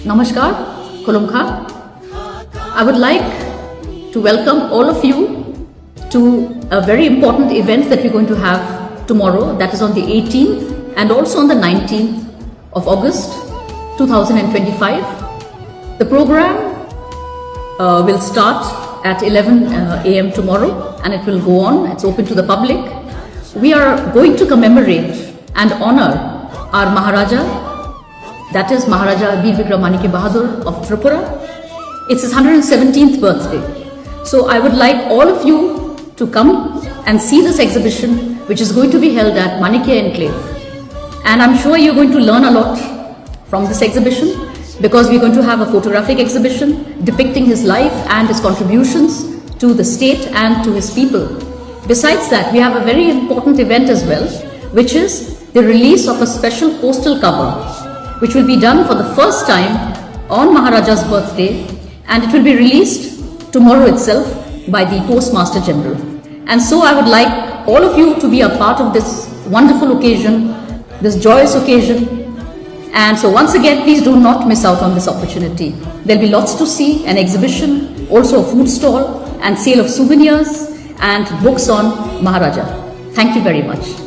Namaskar, Kolomkha. I would like to welcome all of you to a very important event that we're going to have tomorrow, that is on the 18th and also on the 19th of August 2025. The program will start at 11 a.m. tomorrow and it will go on. It's open to the public. We are going to commemorate and honor our Maharaja, that is Maharaja Bir Bikram Manike Bahadur of Tripura. It's his 117th birthday. So I would like all of you to come and see this exhibition, which is going to be held at Manike Enclave. And I'm sure you're going to learn a lot from this exhibition, because we're going to have a photographic exhibition depicting his life and his contributions to the state and to his people. Besides that, we have a very important event as well, which is the release of a special postal cover, which will be done for the first time on Maharaja's birthday, and it will be released tomorrow itself by the Postmaster General. And so I would like all of you to be a part of this wonderful occasion, this joyous occasion. And so once again, please do not miss out on this opportunity. There'll be lots to see, an exhibition, also a food stall and sale of souvenirs and books on Maharaja. Thank you very much.